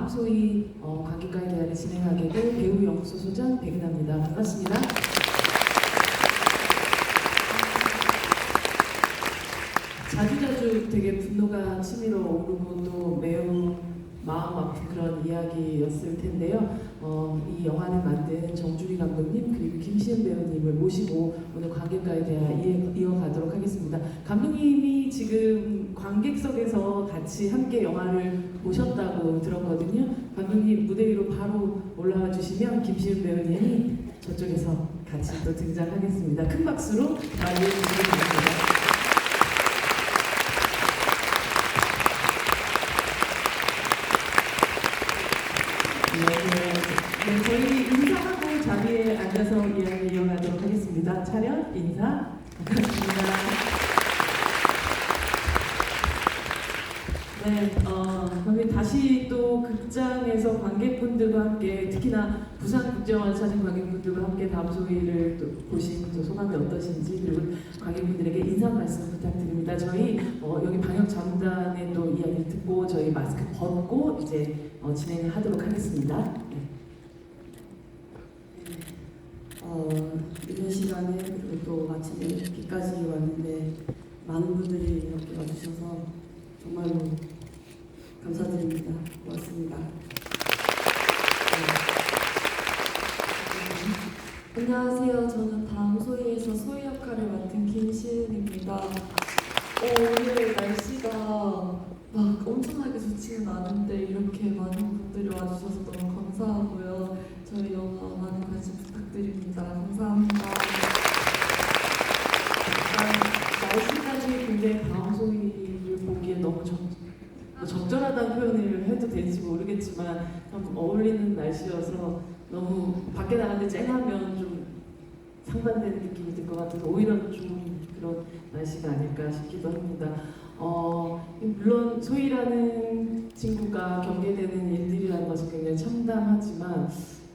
다음 소위 관객과의 대화를 진행하게 될 배우 영수 소장 백은하입니다. 반갑습니다. 자주자주 되게 분노가 치밀어 오르고 또 매우 마음 아픈 그런 이야기였을 텐데요. 이 영화를 만든 정주리 감독님 그리고 김시은 배우님을 모시고 오늘 관객과의 대화 이어가도록 하겠습니다. 감독님이 지금 관객석에서 같이 함께 영화를 보셨다고 들었거든요. 감독님 무대 위로 바로 올라와 주시면 김시은 배우님이 저쪽에서 같이 또 등장하겠습니다. 큰 박수로 맞이해 주시기 바랍니다. 네, 저희 인사하고 자리에 앉아서 이야기 이어가도록 하겠습니다. 차렷, 인사, 반갑습니다. 네, 그럼 다시 또 극장에서 관객분들과 함께, 특히나 부산국제영화를 찾은 관객분들과 함께 다음 소위를 또 보신 또 소감이 어떠신지, 그리고 관객분들에게 인사 말씀 부탁드립니다. 저희 여기 방역 장단의 또 이야기를 듣고 저희 마스크 벗고 이제 진행을 하도록 하겠습니다. 네. 이런 시간에 그리고 또 아침에 비까지 왔는데 많은 분들이 이렇게 와주셔서 정말로 감사드립니다. 고맙습니다. 안녕하세요. 저는 다음 소위에서 소위 역할을 맡은 김시은입니다. 오늘 날씨가 막 엄청나게 좋지는 않은데 이렇게 많은 분들이 와주셔서 너무 감사하고요. 저희 영화 많은 관심 부탁드립니다. 감사합니다. 날씨까지 굉장히 다음 소위를 보기에 너무 적절하다는 표현을 해도 될지 모르겠지만 참 어울리는 날씨여서 너무 밖에 나가는데 쨍하면 좀 상반되는 느낌이 들 것 같아서 오히려 좀 그런 날씨가 아닐까 싶기도 합니다. 물론 소희라는 친구가 경계되는 일들이라는 것은 굉장히 참담하지만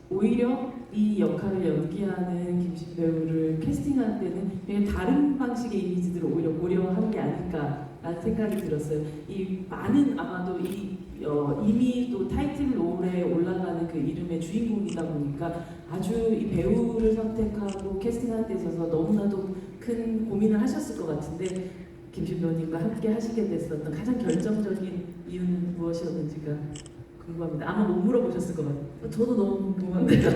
오히려 이 역할을 연기하는 김신 배우를 캐스팅할 때는 굉장히 다른 방식의 이미지들을 오히려 고려한 게 아닐까라는 생각이 들었어요. 이 많은 아마도 이미 또 타이틀롤에 올라가는 그 이름의 주인공이다 보니까 아주 이 배우를 선택하고 캐스팅하는 데 있어서 너무나도 큰 고민을 하셨을 것 같은데 김신 배우님과 함께 하시게 됐었던 가장 결정적인 이유는 무엇이었는지가 궁금합니다. 아마 못 물어보셨을 것 같아요. 저도 너무 궁금한데요.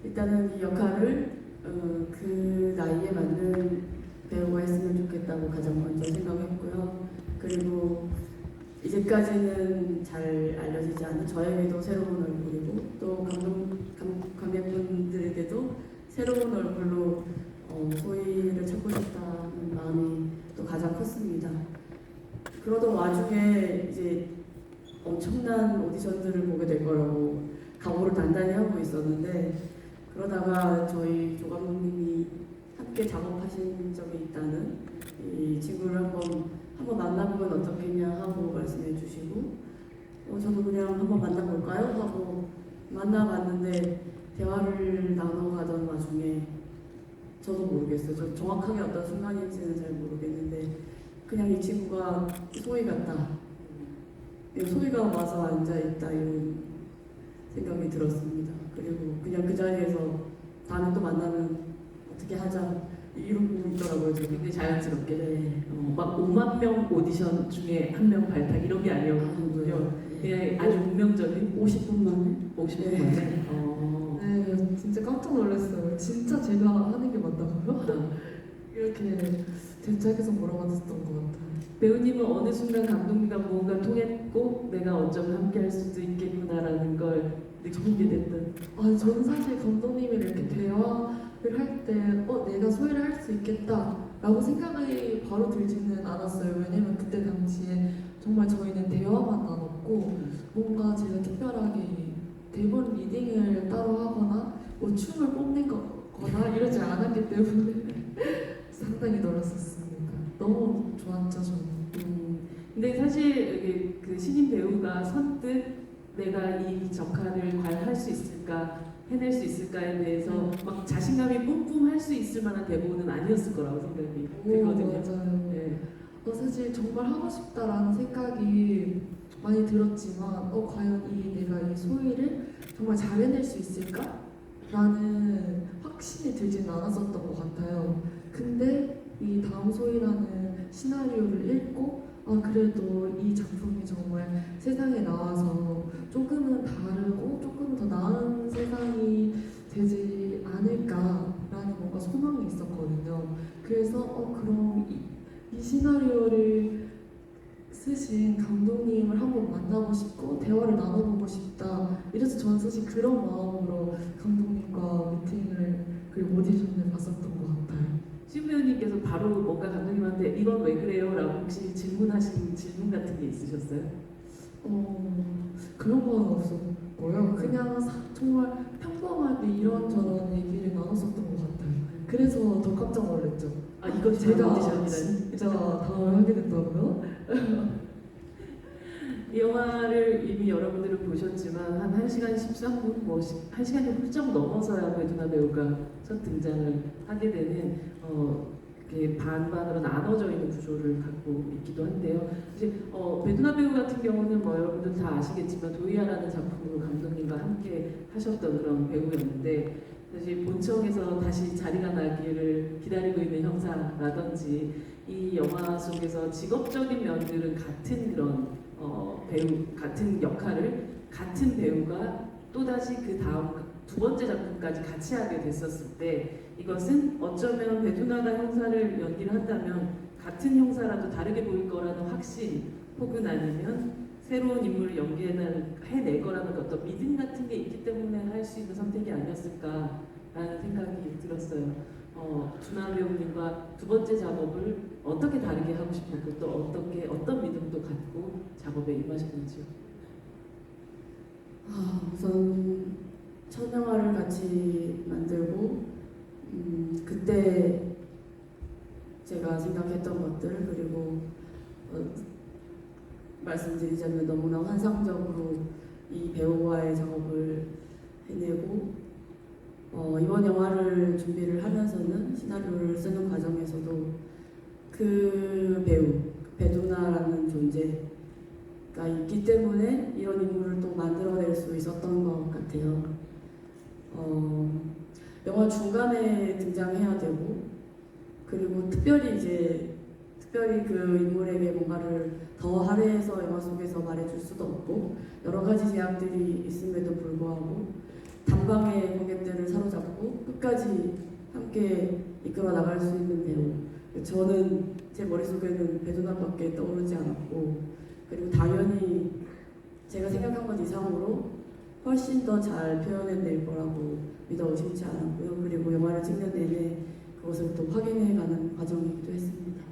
일단은 이 역할을 그 나이에 맞는 배우가 했으면 좋겠다고 가장 먼저 생각했고요. 그리고 이제까지는 잘 알려지지 않은 저에게도 새로운 얼굴이고 또 관객분들에게도 새로운 얼굴로 소희를 찾고 싶다는 마음이 또 가장 컸습니다. 그러던 와중에 이제 엄청난 오디션들을 보게 될 거라고 각오를 단단히 하고 있었는데 그러다가 저희 조 감독님이 함께 작업하신 적이 있다는 이 친구를 한번 만나보면 어떻겠냐 하고 말씀해 주시고 저도 그냥 한번 만나볼까요? 하고 만나봤는데 대화를 나눠가던 와중에 저도 모르겠어요. 저 정확하게 어떤 순간인지는 잘 모르겠는데 그냥 이 친구가 소희 같다. 소희가 와서 앉아있다 이런 생각이 들었습니다. 그리고 그냥 그 자리에서 다음에 또 만나면 어떻게 하자 이러고 있더라고요. 굉장히 자연스럽게 막 5만 명 오디션 중에 한 명 발탁 이런 게 아니었군요. 그냥 아주 운명적인 50분 만에 50분 만에. 네, 진짜 깜짝 놀랐어요. 진짜 제가 하는 게 맞다고요? 이렇게 대책에서 물어봤었던 것 같아요. 배우님은 어느 순간 감독님과 뭔가 통했고 내가 어쩌면 함께 할 수도 있겠구나라는 걸 느끼게 됐던. 저는 사실 감독님이 이렇게 대화를 할 때 내가 소위를 할 수 있겠다라고 생각이 바로 들지는 않았어요. 왜냐면 그때 당시에 정말 저희는 대화만 나눴고 뭔가 제가 특별하게 대본 리딩을 따로 하거나 뭐 춤을 뽑는 거나 이러지 않았기 때문에 상당히 놀랐었습니다. 너무 좋았죠, 저는. 근데 사실 그 신인 배우가 선뜻 내가 이 역할을 과연 할 수 있을까, 해낼 수 있을까에 대해서 막 자신감이 뿜뿜할 수 있을 만한 대본은 아니었을 거라고 생각이 들거든요. 맞아요. 네. 사실 정말 하고 싶다라는 생각이 많이 들었지만 과연 내가 이 소희를 정말 잘 해낼 수 있을까? 라는 확신이 들지는 않았었던 것 같아요. 근데 이 다음 소희라는 시나리오를 읽고 그래도 이 작품이 정말 세상에 나와서 조금은 다르고 조금 더 나은 세상이 되지 않을까라는 뭔가 소망이 있었거든요. 그래서 그럼 이 시나리오를 쓰신 감독님을 한번 만나고 싶고 대화를 나눠보고 싶다. 이래서 저는 사실 그런 마음으로 감독님과 미팅을 그리고 오디션을 봤었던 것 같아요. 신 배우님께서 바로 뭔가 감독님한테 이건 왜 그래요? 라고 혹시 질문하신 질문 같은 게 있으셨어요? 그런 건 없었고요. 그냥 정말 평범하게 이런저런 얘기를 나눴었던 것 같아요. 그래서 더 깜짝 놀랐죠. 이거 제가 오디션이라니. 진짜 당을 하게 됐다고요? 이 영화를 이미 여러분들은 보셨지만 한 1시간 13분, 1시간이 훌쩍 넘어서야 배두나 배우가 첫 등장을 하게 되는 이렇게 반반으로 나눠져 있는 구조를 갖고 있기도 한데요. 이제 배두나 배우 같은 경우는 여러분들 다 아시겠지만 도이아라는 작품으로 감독님과 함께 하셨던 그런 배우였는데 사실 본청에서 다시 자리가 나기를 기다리고 있는 형사라든지 이 영화 속에서 직업적인 면들은 같은 그런 배우 같은 역할을 같은 배우가 또다시 그 다음 두 번째 작품까지 같이 하게 됐었을 때 이것은 어쩌면 배두나가 형사를 연기를 한다면 같은 형사라도 다르게 보일 거라는 확신 혹은 아니면 새로운 인물을 연기해낼 거라는 어떤 믿음 같은 게 있기 때문에 할 수 있는 선택이 아니었을까라는 생각이 들었어요. 두나 배우님과 두 번째 작업을 어떻게 다르게 하고 싶었고 또 어떤 믿음도 갖고 작업에 임하셨는지요? 우선 첫 영화를 같이 만들고 그때 제가 생각했던 것들 그리고 말씀드리자면 너무나 환상적으로 이 배우와의 작업을 해내고 이번 영화를 준비를 하면서는 시나리오를 쓰는 과정에서도 그 배우, 배두나라는 존재가 있기 때문에 이런 인물을 또 만들어낼 수 있었던 것 같아요. 영화 중간에 등장해야 되고 그리고 특별히 그 인물에게 뭔가를 더 할애해서 영화 속에서 말해줄 수도 없고 여러 가지 제약들이 있음에도 불구하고 단방의 관객들을 사로잡고 끝까지 함께 이끌어 나갈 수 있는 배우. 저는 제 머릿속에는 배두나밖에 떠오르지 않았고 그리고 당연히 제가 생각한 것 이상으로 훨씬 더 잘 표현해낼 거라고 믿어 의심치 않았고요. 그리고 영화를 찍는 내내 그것을 또 확인해가는 과정이기도 했습니다.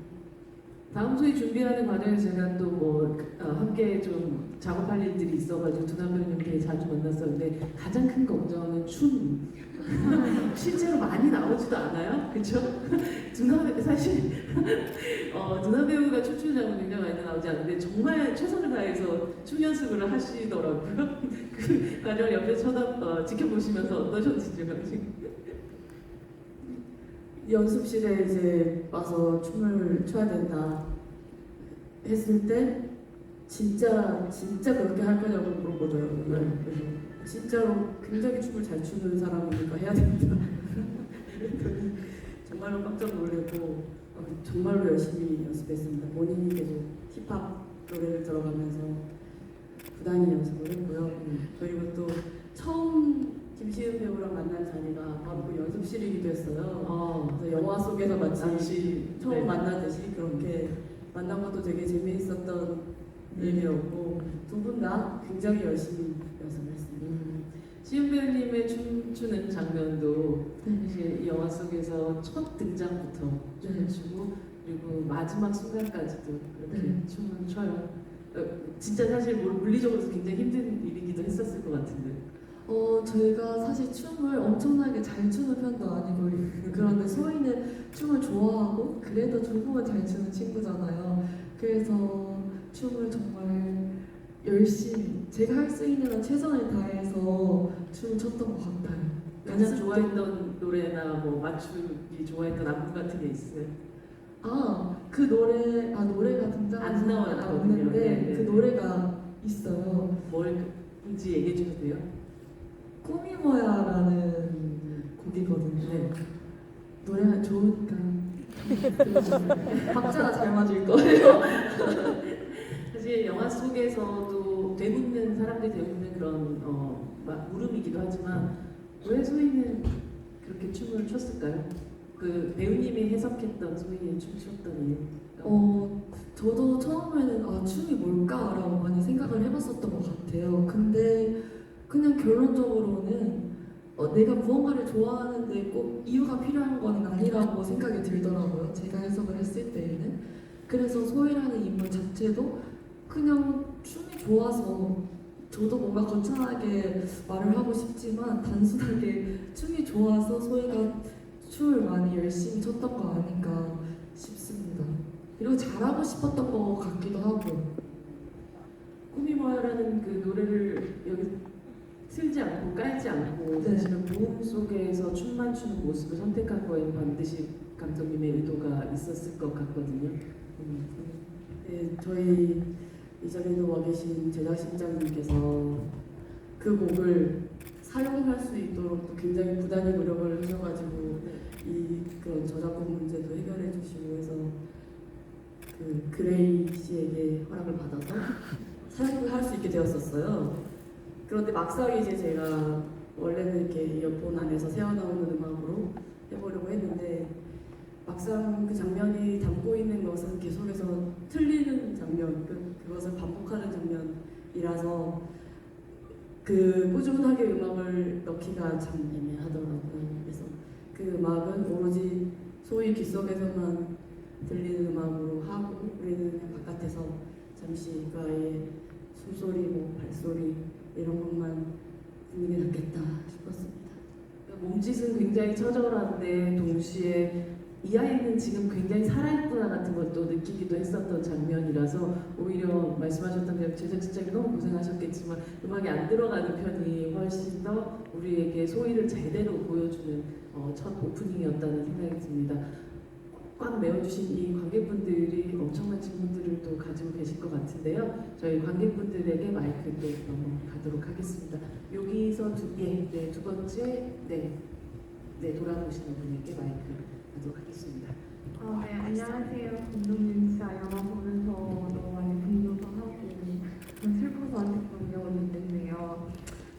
다음 소위 준비하는 과정에서 제가 또 함께 좀 작업할 일들이 있어가지고 두나 배우님께 자주 만났었는데 가장 큰 걱정은 춤. 실제로 많이 나오지도 않아요, 그렇죠? 사실 두나 배우가 춤추는 장면 굉장히 많이 나오지 않는데 정말 최선을 다해서 춤 연습을 하시더라고요. 그 과정을 옆에 지켜보시면서 어떠셨는지요? 연습실에 이제 와서 춤을 춰야 된다 했을 때 진짜 그렇게 할 거냐고 물어보더라고요. 그래서 진짜로 굉장히 춤을 잘 추는 사람이니까 해야 됩니다. 정말로 깜짝 놀랐고 정말로 열심히 연습했습니다. 본인이 계속 힙합 노래를 들어가면서 부단히 연습을 했고요. 그리고 또 처음 김시은 배우랑 만난 자리가 바로 그 연습실이기도 했어요. 그래서 영화 속에서 마치 처음 만나듯이 그렇게 만난 것도 되게 재미있었던 일이었고 두 분 다 굉장히 열심히 연습을 했습니다. 시은 배우님의 춤추는 장면도 사실 이 영화 속에서 첫 등장부터 춤을 추고 그리고 마지막 순간까지도 그렇게 춤을 춰요. 진짜 사실 물리적으로 굉장히 힘든 일이기도 했었을 것 같은데. 저희가 사실 춤을 엄청나게 잘 추는 편도 아니고 그런데 소희는 춤을 좋아하고 그래도 조금은 잘 추는 친구잖아요. 그래서 춤을 정말 열심히 제가 할 수 있는 한 최선을 다해서 춤을 췄던 것 같아요. 가장 좋아했던 노래나 맞추기 좋아했던 안무 같은 게 있어요? 그 노래가 등장하지 안 나왔거든요. 않는데 네. 그 노래가 있어요. 뭘지 얘기해 주셔도 돼요? 꿈이 뭐야라는 곡이거든요. 네. 노래가 좋으니까 박자가 잘 맞을 거예요. 사실 영화 속에서도 되묻는 사람들이 되묻는 그런 물음이기도 하지만 왜 소희는 그렇게 춤을 췄을까요? 그 배우님이 해석했던 소희의 춤 췄던 이유. 저도 처음에는 춤이 뭘까라고 많이 생각을 해봤었던 것 같아요. 근데 그냥 결론적으로는 내가 무언가를 좋아하는데 꼭 이유가 필요한 건 아니라고 생각이 들더라고요. 제가 해석을 했을 때에는. 그래서 소희라는 인물 자체도 그냥 춤이 좋아서 저도 뭔가 거창하게 말을 하고 싶지만 단순하게 춤이 좋아서 소희가 춤을 많이 열심히 췄던 거 아닌가 싶습니다. 그리고 잘하고 싶었던 것 같기도 하고. 꿈이 뭐야라는 그 노래를 여기 틀지 않고 깔지 않고 네. 사실은 무음 속에서 춤만 추는 모습을 선택한 거에는 반드시 감독님의 의도가 있었을 것 같거든요. 네, 저희 이 자리에 와 계신 제작실장님께서 그 곡을 사용할 수 있도록 또 굉장히 부단히 노력을 하셔가지고 그런 저작권 문제도 해결해 주시고 해서 그 그레이 씨에게 허락을 받아서 사용을 할 수 있게 되었었어요. 그런데 막상 이제 제가 원래는 이렇게 이어폰 안에서 새어나오는 음악으로 해보려고 했는데 막상 그 장면이 담고 있는 것은 계속해서 틀리는 장면, 그것을 반복하는 장면이라서 그 꾸준하게 음악을 넣기가 참 애매하더라고요. 그래서 그 음악은 오로지 소위 귀 속에서만 들리는 음악으로 하고 우리는 그냥 바깥에서 잠시 그 아이의 숨소리, 뭐 발소리 이런 것만 듣는 게 낫겠다 싶었습니다. 그러니까 몸짓은 굉장히 처절한데 동시에 이 아이는 지금 굉장히 살아있구나 같은 것도 느끼기도 했었던 장면이라서 오히려 말씀하셨던 대로 제작진장이 너무 고생하셨겠지만 음악이 안 들어가는 편이 훨씬 더 우리에게 소희를 제대로 보여주는 첫 오프닝이었다는 생각이 듭니다. 꽉 메워주신 이 관객분들이 엄청난 질문들을 또 가지고 계실 것 같은데요. 저희 관객분들에게 마이크 또 넘어가도록 하겠습니다. 여기서 두 번째, 돌아보시는 분에게 마이크 가도록 하겠습니다. 네, 안녕하세요. 감독님 진짜 영화 보면서 너무 많이 분노도 하고 슬퍼서 안타까운 경험이 있는데요.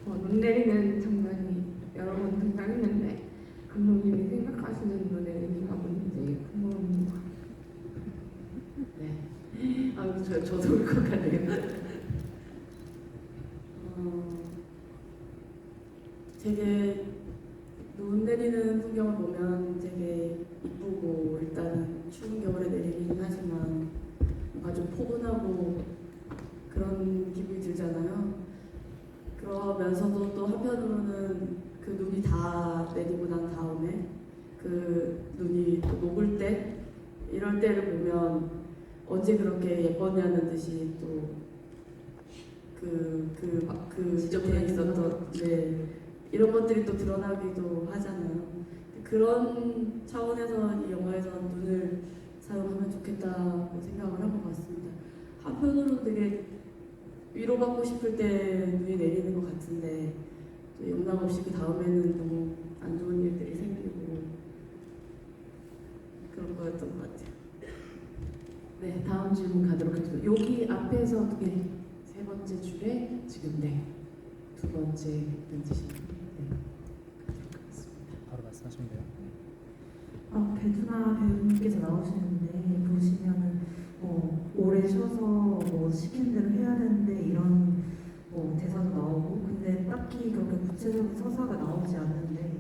눈 내리는 장면이 여러 번 등장했는데 감독님이 생각하시는 눈의 의미가 뭔지 궁금합니다. 네. 저도 울 것 같네요. 되게 눈 내리는 풍경을 보면 되게 이쁘고 일단은 추운 겨울에 내리긴 하지만 뭔가 좀 포근하고 그런 기분이 들잖아요. 그러면서도 또 한편으로는 그 눈이 다 내리고 난 다음에 그 눈이 또 녹을 때 이럴 때를 보면 언제 그렇게 예뻤냐는 듯이 또 지저분하게 있었던 이런 것들이 또 드러나기도 하잖아요. 그런 차원에서 이 영화에서 눈을 사용하면 좋겠다고 생각을 한 것 같습니다. 한편으로 되게 위로받고 싶을 때 눈이 내리는 것 같은데 또 영락없이 그 다음에는 너무 안 좋은 일들이 생기고 그런 거였던 것 같아요. 네, 다음 질문 가도록 하겠습니다. 여기 앞에서 세 번째 줄에 지금 두 번째 앉으신 분 가도록 하겠습니다. 바로 말씀하시면 돼요. 배두나 배우님께서 나오시는데 보시면은 오래 쉬어서 시킨 대로 해야 되는데 이런 대사도 나오고 근데 딱히 그렇게 구체적인 서사가 나오지 않는데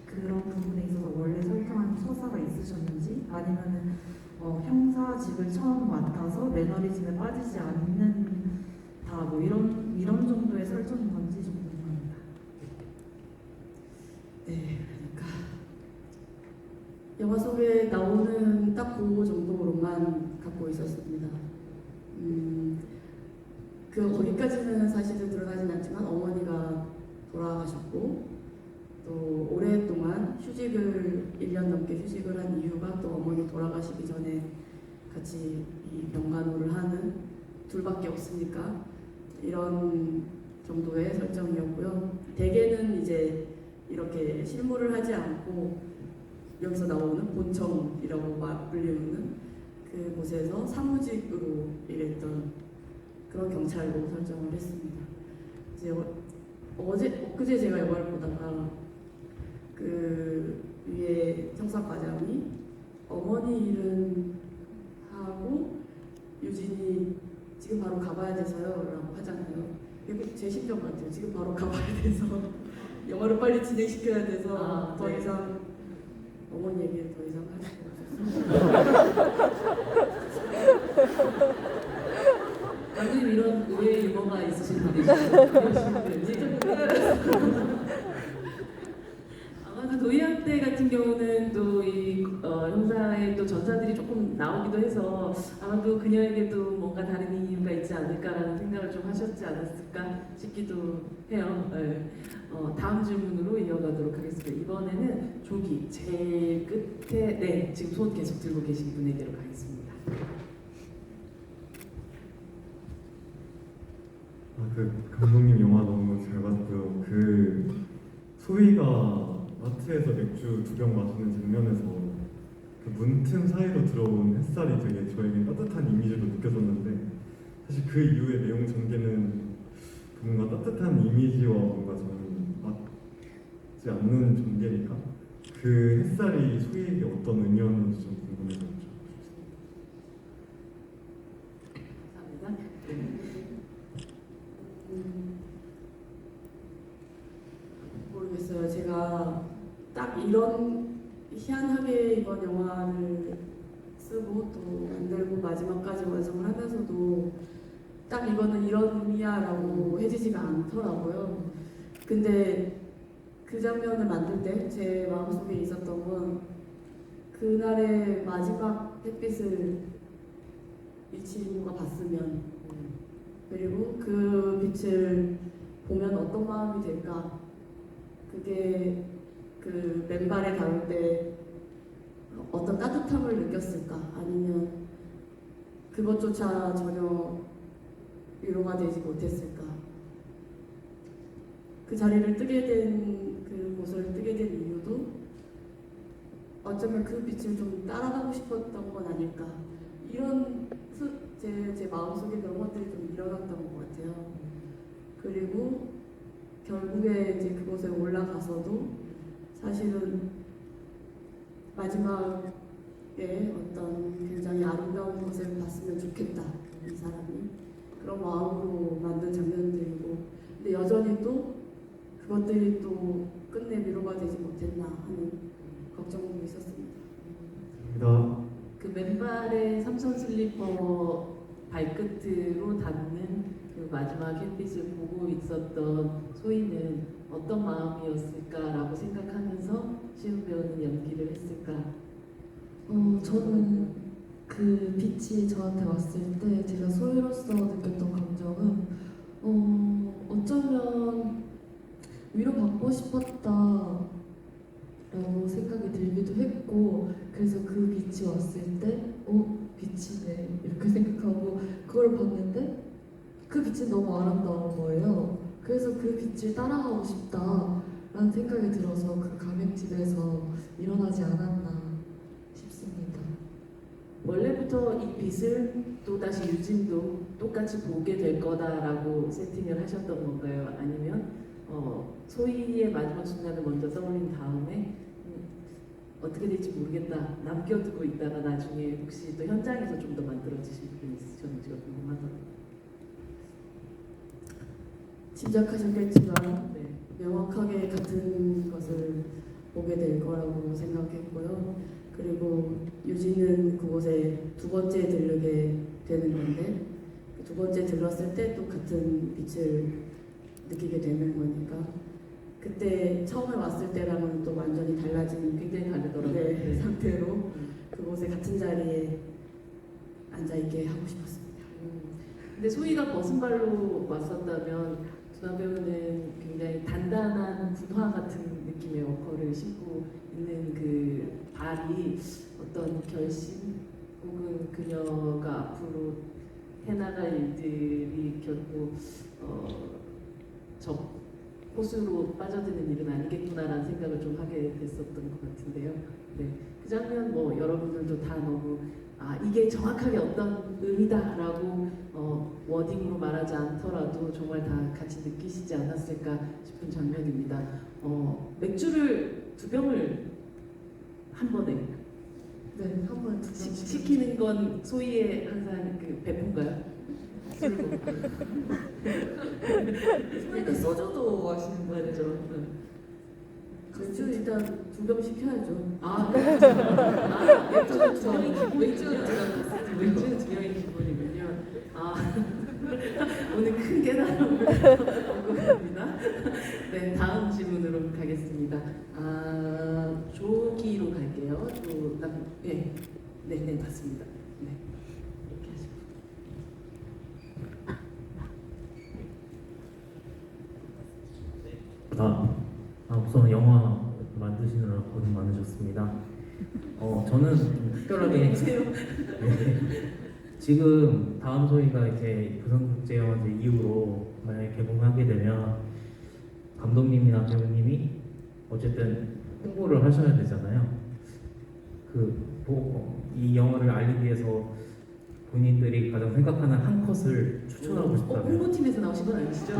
그런 부분에 있어서 원래 설정한 서사가 있으셨는지 아니면은 형사직을 처음 맡아서 매너리즘에 빠지지 않는 다 이런 정도의 설정인 건지 좀 궁금합니다. 네, 그러니까 영화 속에 나오는 딱 그 정도로만 갖고 있었습니다. 거기까지는 사실은 드러나진 않지만 어머니가 돌아가셨고 또 오랫동안 1년 넘게 휴직을 한 이유가 또 어머니 돌아가시기 전에 같이 이 병간호를 하는 둘밖에 없으니까 이런 정도의 설정이었고요. 대개는 이제 이렇게 실무를 하지 않고 여기서 나오는 본청이라고 불리우는 그곳에서 사무직으로 일했던 그런 경찰로 설정을 했습니다. 이제 엊그제 제가 영화를 보다가 그 위에 형사과장이 어머니 일은 하고 유진이 지금 바로 가봐야 돼서요 라고 하잖아요. 이게 제 심정 같아요. 지금 바로 가봐야 돼서 영화를 빨리 진행시켜야 돼서 더 네. 이상 어머니 얘기를 더 이상 할 수가 없었어요. 감독님 이런 의외의 유머가 있으신 분이시죠? 아마도 도희양 때 같은 경우는 또 이 형사의 또 전사들이 조금 나오기도 해서 아마도 그녀에게도 뭔가 다른 이유가 있지 않을까라는 생각을 좀 하셨지 않았을까 싶기도 해요. 네. 다음 질문으로 이어가도록 하겠습니다. 이번에는 조기 제일 끝에 네 지금 손 계속 들고 계신 분에게로 가겠습니다. 그 감독님 영화 너무 잘 봤고요. 그 소희가 마트에서 맥주 2병 마시는 장면에서 그 문틈 사이로 들어온 햇살이 되게 저에게 따뜻한 이미지로 느껴졌는데 사실 그 이후의 내용 전개는 뭔가 따뜻한 이미지와 뭔가 저는 맞지 않는 전개니까 그 햇살이 소희에게 어떤 의미였는지 좀 궁금해서 감사합니다. 모르겠어요. 제가 딱 이런 희한하게 이번 영화를 쓰고 또 만들고 마지막까지 완성을 하면서도 딱 이거는 이런 의미야라고 해지지가 않더라고요. 근데 그 장면을 만들 때 제 마음속에 있었던 건 그날의 마지막 햇빛을 이 친구가 봤으면 그리고 그 빛을 보면 어떤 마음이 될까? 그게 그 맨발에 닿을 때 어떤 따뜻함을 느꼈을까? 아니면 그것조차 전혀 위로가 되지 못했을까? 그 자리를 뜨게 된 그곳을 뜨게 된 이유도 어쩌면 그 빛을 좀 따라가고 싶었던 건 아닐까? 이런 제 마음속에 그런 것들이 좀 일어났던 것 같아요. 그리고 결국에 이제 그곳에 올라가서도 사실은 마지막에 어떤 굉장히 아름다운 것을 봤으면 좋겠다 이 사람이 그런 마음으로 만든 장면들이고 근데 여전히 또 그것들이 또 끝내 위로가 되지 못했나 하는 걱정도 있었습니다. 감사합니다. 그 맨발의 삼선 슬리퍼 발끝으로 닿는 그 마지막 햇빛을 보고 있었던 소희는 어떤 마음이었을까라고 생각하면서 시우 배우는 연기를 했을까? 저는 그 빛이 저한테 왔을 때 제가 소희로서 느꼈던 감정은 어쩌면 위로받고 싶었다라고 생각이 들기도 했고 그래서 그 빛이 왔을 때 빛이네 이렇게 생각하고 그걸 봤는데 그 빛이 너무 아름다운 거예요. 그래서 그 빛을 따라가고 싶다라는 생각이 들어서 그 가맹집에서 일어나지 않았나 싶습니다. 원래부터 이 빛을 또다시 유진도 똑같이 보게 될 거다라고 세팅을 하셨던 건가요? 아니면 소희의 마지막 순간을 먼저 써버린 다음에 어떻게 될지 모르겠다 남겨두고 있다가 나중에 혹시 또 현장에서 좀 더 만들어지신 부분이 있으셨는지가 궁금하더라고요. 짐작하셨겠지만 네. 명확하게 같은 것을 보게 될 거라고 생각했고요. 그리고 유진은 그곳에 두 번째 들르게 되는 건데 두 번째 들렀을 때 또 같은 빛을 느끼게 되는 거니까 그때 처음에 왔을 때랑은 또 완전히 달라진 굉장히 다르더라고요. 네, 상태로 그곳에 같은 자리에 앉아있게 하고 싶었습니다. 근데 소희가 벗은 발로 왔었다면 두나 배우는 굉장히 단단한 군화 같은 느낌의 워커를 신고 있는 그 발이 어떤 결심 혹은 그녀가 앞으로 해나갈 일들이 결국 저 호수로 빠져드는 일은 아니겠구나라는 생각을 좀 하게 됐었던 것 같은데요. 네, 그 장면 뭐 여러분들도 다 너무 이게 정확하게 어떤 의미다라고 워딩으로 말하지 않더라도 정말 다 같이 느끼시지 않았을까 싶은 장면입니다. 맥주를 2병을 한 번에 네, 한 번에 두 명씩 시키는 건 소희의 항상 그 배포인가요? 술을 먹고 소희는 소주도 마시는 거예요. 맞죠? 맥주 일단 2병 시켜야죠. 맥주는 2병이 맥주는 맥주는 2병이 기본이군요. 오늘 큰 깨달음을 얻고 갑니다. 네, 다음 질문으로 가겠습니다. 조기로 갈게요. 네, 맞습니다. 네, 이렇게 하시고. 우선 영화 만드시느라 고생 많으셨습니다. 저는 좀 특별하게 지금 다음 소희가 이제 부산국제영화제 이후로 만약에 개봉하게 되면 감독님이나 배우님이 어쨌든 홍보를 하셔야 되잖아요. 이 영화를 알리기 위해서 본인들이 가장 생각하는 한 컷을 추천하고 싶다면 홍보팀에서 나오신 건 아니시죠?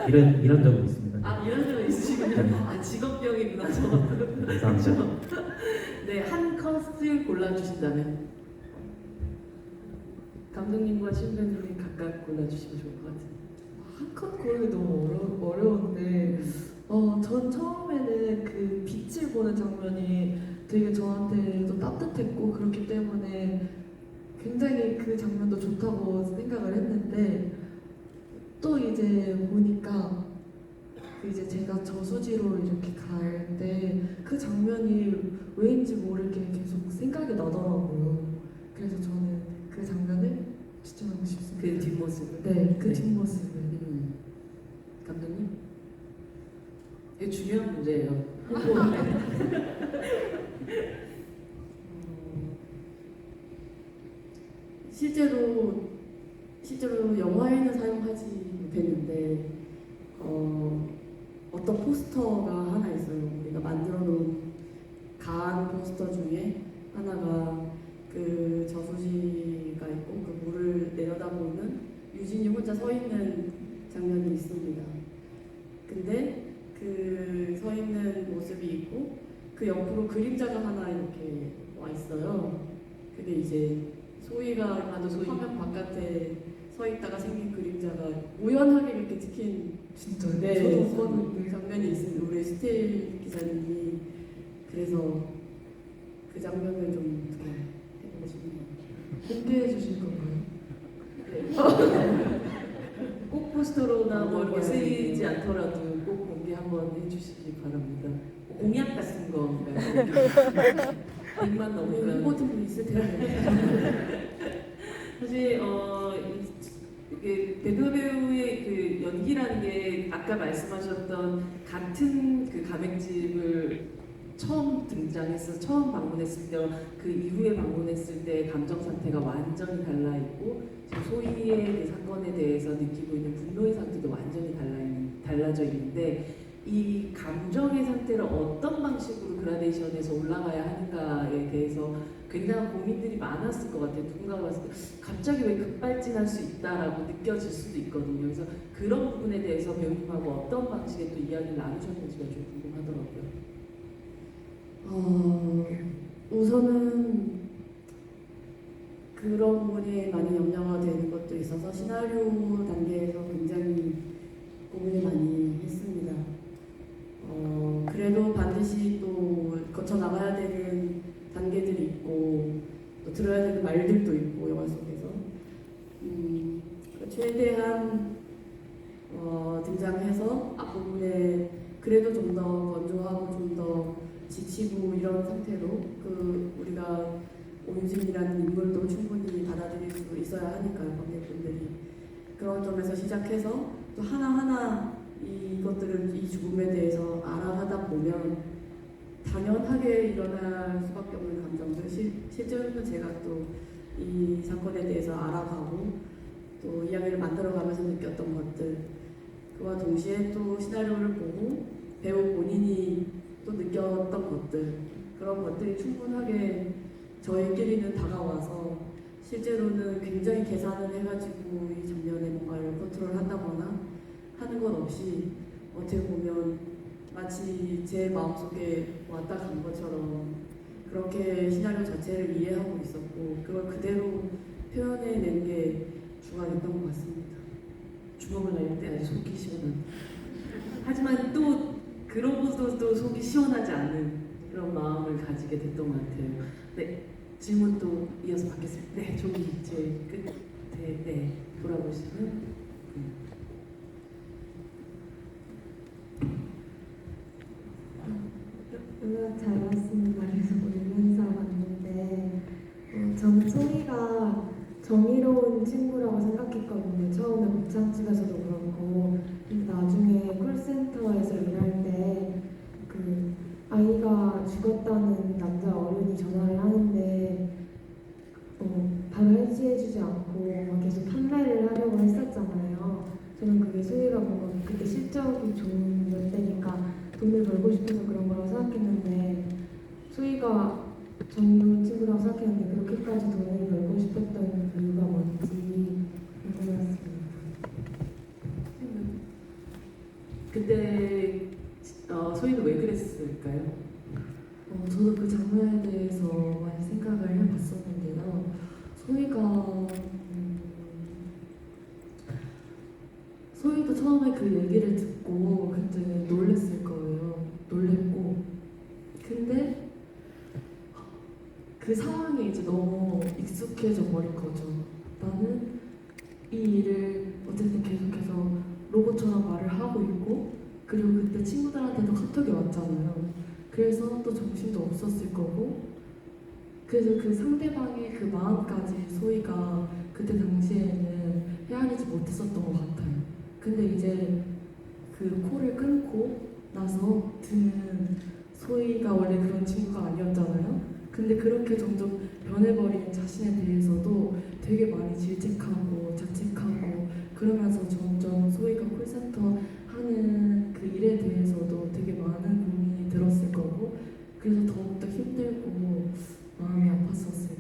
이런 적은 있습니다. 이런 적은 있으시군요. 직업병이구나, 저것도. 감사합니다. 네, 한 컷을 골라주신다면 감독님과 신배님이 각각 골라주시면 좋을 것 같아요. 한컷 고르기 너무 어려운데 전 처음에는 그 빛을 보는 장면이 되게 저한테도 따뜻했고 그렇기 때문에 굉장히 그 장면도 좋다고 생각을 했는데 또 이제 보니까 이제 제가 저수지로 이렇게 갈 때 그 장면이 왜인지 모르게 계속 생각이 나더라고요. 그래서 저는 그 장면을 추천하고 싶습니다. 그 뒷모습을. 네, 그 네. 뒷모습을. 감독님? 이게 중요한 문제예요. 홍보. 실제로 영화에는 사용하지 못했는데 어떤 포스터가 하나 있어요. 우리가 만들어 놓은 가안 포스터 중에 하나가 그 저수지가 있고 그 물을 내려다보는 유진이 혼자 서 있는 장면이 있습니다. 근데 그 서 있는 모습이 있고 그 옆으로 그림자가 하나 이렇게 와 있어요. 근데 이제 소희가 화면 바깥에 서 있다가 생긴 그림자가 우연하게 이렇게 찍힌 진짜요? 네, 저도 봤는데. 장면이 있습니다. 우리 스틸 기자님이 그래서 그 장면을 좀 해보고 싶네요. 공개해 주실 건가요? 꼭 포스터로나 뭐 이렇게 쓰이지 않더라도 꼭 공개 한번 해주시기 바랍니다. 공약 같은 건가요? 100만 우리 넘으면 홍보팀이 있을 텐데. 사실 이게 배도 배우의 그 연기라는 게 아까 말씀하셨던 같은 그 가맹집을 처음 등장해서 처음 방문했을 때와 그 이후에 방문했을 때 감정 상태가 완전히 달라 있고 지금 소희의 그 사건에 대해서 느끼고 있는 분노의 상태도 완전히 달라져 있는데 이 감정의 상태를 어떤 방식으로 그라데이션에서 올라가야 하는가에 대해서 굉장한 고민들이 많았을 것 같아요. 누군가가 봤을 때 갑자기 왜 급발진할 수 있다라고 느껴질 수도 있거든요. 그래서 그런 부분에 대해서 배우님하고 어떤 방식의 또 이야기를 나누셨는지가 좀 궁금하더라고요. 우선은 그런 부분이 많이 염려가 되는 것도 있어서 시나리오 단계에서 굉장히 고민을 많이 했습니다. 그래도 반드시 또 거쳐 나가야 되는 단계들이 있고 또 들어야 되는 말들도 있고 영화 속에서 최대한 등장해서 앞부분에 그래도 좀 더 건조하고 좀 더 지치고 이런 상태로 우리가 오윤진이라는 인물도 충분히 받아들일 수 있어야 하니까요. 관객분들이 그런 점에서 시작해서 또 하나하나 이것들을 이 죽음에 대해서 알아가다 보면 당연하게 일어날 수밖에 없는 감정들 실제로는 제가 또 이 사건에 대해서 알아가고 또 이야기를 만들어가면서 느꼈던 것들, 그와 동시에 또 시나리오를 보고 배우 본인이 또 느꼈던 것들, 그런 것들이 충분하게 저희끼리는 다가와서 실제로는 굉장히 계산을 해가지고 이 장면에 뭔가를 컨트롤한다거나 하는 것 없이 어떻게 보면 마치 제 마음속에 왔다 간 것처럼 그렇게 시나리오 자체를 이해하고 있었고 그걸 그대로 표현해낸 게 주가 됐던 것 같습니다. 주먹을 날릴 때 아주 속이 시원한. 하지만 또 그러고도 또 속이 시원하지 않는 그런 마음을 가지게 됐던 것 같아요. 네, 질문 또 이어서 받겠습니다. 네, 저기 제 끝에 네, 돌아보시면. 음악 잘 봤습니다. 계속 울면서 봤는데 저는 소희가 정의로운 친구라고 생각했거든요. 처음에 곱창집에서도 그렇고 근데 나중에 콜센터에서 일할 때 그 아이가 죽었다는 남자 어른이 전화를 하는데 바로 해지해주지 않고 막 계속 판매를 하려고 했었잖아요. 저는 그게 소희가 뭔가 그때 실적이 좋은 때니까 돈을 벌고 싶어서 그런 거라고 생각했는데 소희가 정의로운 친구라고 생각했는데 그렇게까지 돈을 벌고 싶었던 이유가 뭔지 궁금했습니다. 그때 소희는 왜 그랬을까요? 저도 그 장면에 대해서 많이 생각을 해봤었는데요. 소희가 소희도 처음에 그 얘기를 듣고 굉장히 놀랬을 거예요. 놀랬고 근데 그 상황에 이제 너무 익숙해져 버린 거죠. 나는 이 일을 어쨌든 계속해서 로봇처럼 말을 하고 있고 그리고 그때 친구들한테도 카톡이 왔잖아요. 그래서 또 정신도 없었을 거고 그래서 그 상대방의 그 마음까지 소희가 그때 당시에는 헤아리지 못했었던 것 같아요. 근데 이제 그 콜을 끊고 나서 드는 소희가 원래 그런 친구가 아니었잖아요. 근데 그렇게 점점 변해버린 자신에 대해서도 되게 많이 질책하고 자책하고 그러면서 점점 소희가 콜센터 하는 그 일에 대해서도 되게 많은 고민이 들었을 거고 그래서 더욱더 힘들고 마음이 아팠었어요.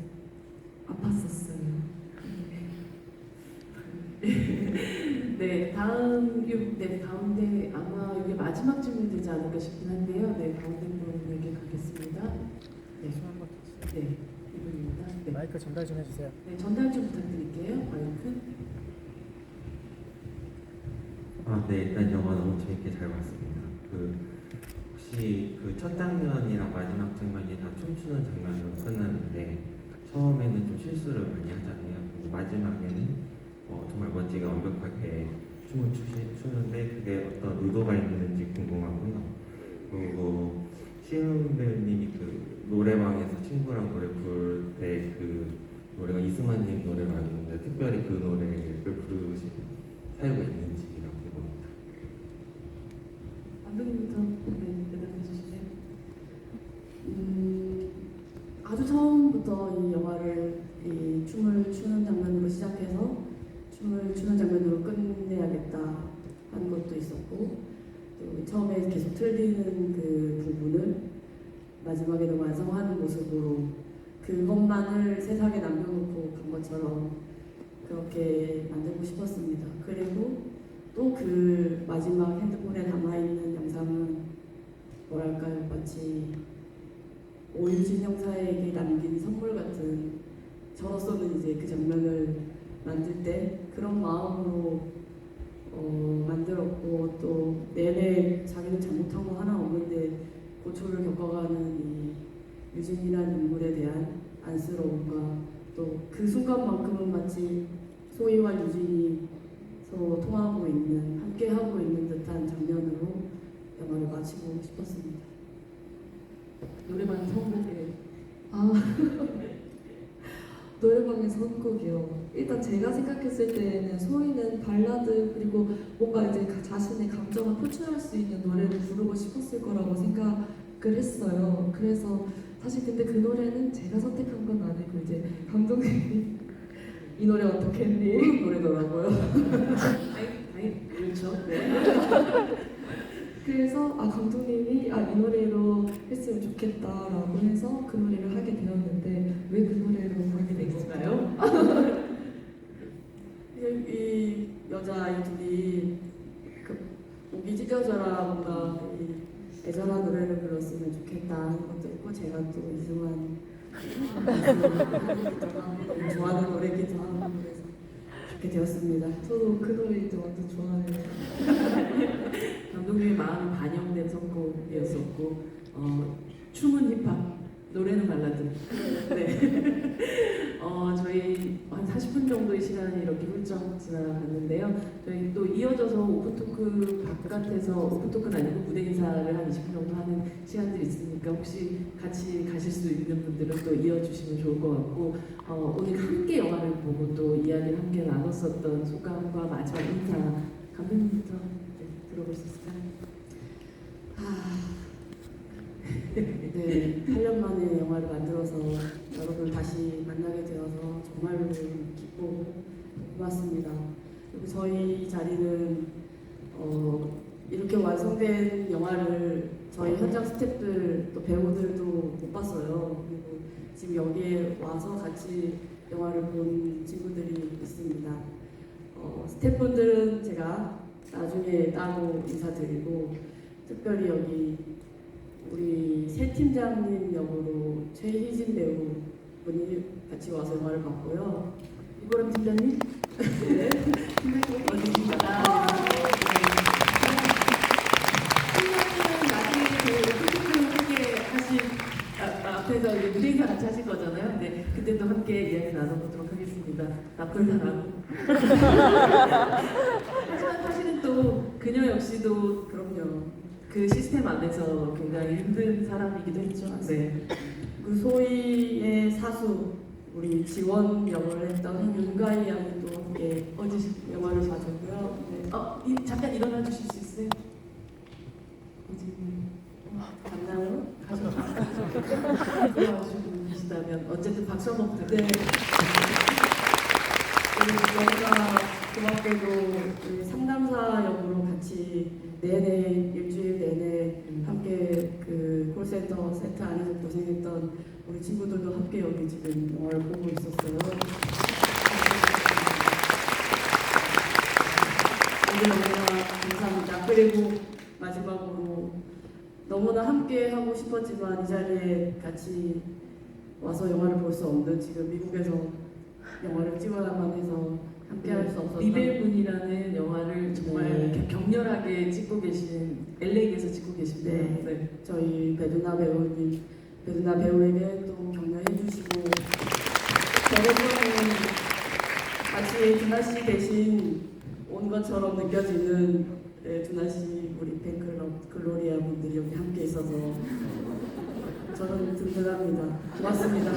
네, 가운데 아마 이게 마지막 질문이 되지 않을까 싶긴 한데요. 네, 가운데 분에게 가겠습니다. 네, 네, 이분입니다. 네. 마이크 전달 좀 해주세요. 네, 전달 좀 부탁드릴게요. 마이크. 네, 일단 영화 너무 재밌게 잘 봤습니다. 혹시 그 첫 장면이랑 마지막 장면이 다 춤추는 장면으로 끝났는데 처음에는 좀 실수를 많이 하잖아요. 그리고 마지막에는 정말 멋지게 완벽하게 춤을 추는데 그게 어떤 의도가 있는지 궁금하고요. 그리고 시은 배우님이 그 노래방에서 친구랑 노래 부를 때 그 노래가 이승환님 노래로 알고 있는데 특별히 그 노래를 부르신 사유가 있는지가 궁금합니다. 감독님부터 대답해 주시죠. 아주 처음부터 이 영화를 이 춤을 추는 장면으로 시작해서 춤을 추는 장면으로 끝내야겠다 하는 것도 있었고 또 처음에 계속 틀리는 그 부분을 마지막에는 완성하는 모습으로 그것만을 세상에 남겨놓고 간 것처럼 그렇게 만들고 싶었습니다. 그리고 또 그 마지막 핸드폰에 남아있는 영상은 뭐랄까요, 마치 오유진 형사에게 남긴 선물 같은, 저로서는 이제 그 장면을 만들 때 그런 마음으로 만들었고, 또 내내 자기는 잘못한 거 하나 없는데 고초를 겪어가는 이 유진이라는 인물에 대한 안쓰러움과 또 그 순간만큼은 마치 소희와 유진이 서로 통하고 있는, 함께 하고 있는 듯한 장면으로 영화를 마치고 싶었습니다. 노래방 선곡에 노래방의 선곡이요. 일단 제가 생각했을 때는 소희는 발라드 그리고 뭔가 이제 자신의 감정을 표출할 수 있는 노래를 부르고 싶었을 거라고 생각을 했어요. 그래서 사실 근데 그 노래는 제가 선택한 건 아니고 이제 감독님이 이 노래 어떻게 했니? 모르는 노래더라고요. 아니 그렇죠. 네. 그래서 감독님이 이 노래로 했으면 좋겠다라고 해서 그 노래를 하게 되었는데 왜 그 노래로 부르게 된 건가요? 이 여자아이 둘이 그 목이 찢어져라 뭔가 이 애절한 노래를 불렀으면 좋겠다 하는 것도 있고 제가 또 이승환 너무 좋아하는 노래기도 하고 그래서 좋게 되었습니다. 저도 그 노래 이제 완전 좋아해요. 감독님의 마음이 반영된 선곡이었었고 춤은 힙합, 노래는 발라드. 네. 저희 한 40분 정도의 시간이 이렇게 훌쩍 지나갔는데요. 저희 또 이어져서 오픈토크 바깥에서 오픈토크는 아니고 무대 인사를 한 20분 정도 하는 시간들이 있으니까 혹시 같이 가실 수 있는 분들은 또 이어주시면 좋을 것 같고 오늘 함께 영화를 보고 또 이야기를 함께 나눴었던 소감과 마지막 인사 감독님부터 들어볼 수 있을까요? 네, 8년 만에 영화를 만들어서 여러분을 다시 만나게 되어서 정말로 기쁘고 고맙습니다. 그리고 저희 자리는 이렇게 완성된 영화를 저희 현장 스태프들 또 배우들도 못 봤어요. 그리고 지금 여기에 와서 같이 영화를 본 친구들이 있습니다. 스태프분들은 제가 나중에 따로 인사드리고 특별히 여기 우리 새 팀장님 역으로 최희진 배우분이 같이 와서 영화를 봤고요. 이보람 팀장님? 네. 팀장님 어디신가요? 팀장님은 나중에 그 오픈토크 함께 하실 앞에서 이제 무대 인사 같이 하실 거잖아요. 네, 그때도 함께 이야기 나눠보도록 하겠습니다. 나쁜 사람. 하지만 사실은 또 그녀 역시도 그럼요. 그 시스템 안에서 굉장히 힘든 사람이기도 했죠. 네. 그 소희의 사수 우리 지원 역을 했던 윤가희 양도 함께 영화를 봐줬고요. 네. 잠깐 일어나 주실 수 있어요? 담당으로 가지고 계시다면 어쨌든 박수 한번 부탁드려요. 네. 저희가 고맙게도 우리 상담사 역으로 같이 내내 일주일 내내 함께 그 콜센터 세트 안에서 고생했던 우리 친구들도 함께 여기 지금 영화를 보고 있었어요. 오늘 너무나 감사합니다. 그리고 마지막으로 너무나 함께 하고 싶었지만 이 자리에 같이 와서 영화를 볼 수 없는 지금 미국에서 영화를 찍어야만 해서 함께 할 수 없었던 리벨군이라는 영화를 정말 네. 격렬하게 찍고 계신 LA에서 찍고 계신 분. 네. 네. 저희 배두나 배우님, 배두나 배우에게 또 격려해 주시고 저로서는 마치 두나 씨 대신 온 것처럼 느껴지는 두나 씨 우리 팬클럽 글로리아 분들이 여기 함께 있어서 저는 든든합니다. 고맙습니다.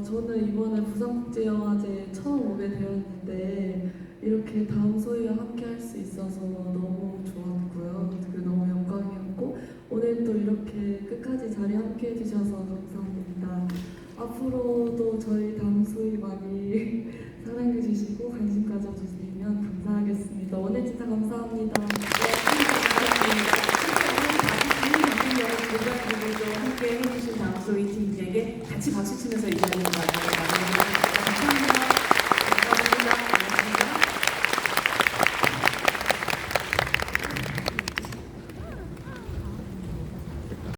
저는 이번에 부산국제영화제에 처음 오게 되었는데 이렇게 다음 소희와 함께 할 수 있어서 너무 좋았고요. 그리고 너무 영광이었고 오늘 또 이렇게 끝까지 자리 함께 해주셔서 감사합니다. 앞으로도 저희 다음 소희 많이 사랑해주시고 관심 가져주시면 감사하겠습니다. 오늘 진짜 감사합니다. 함께 해주신 다음 소희 팀에게 같이 박수 치면서 이 자리를 마무리하겠습니다.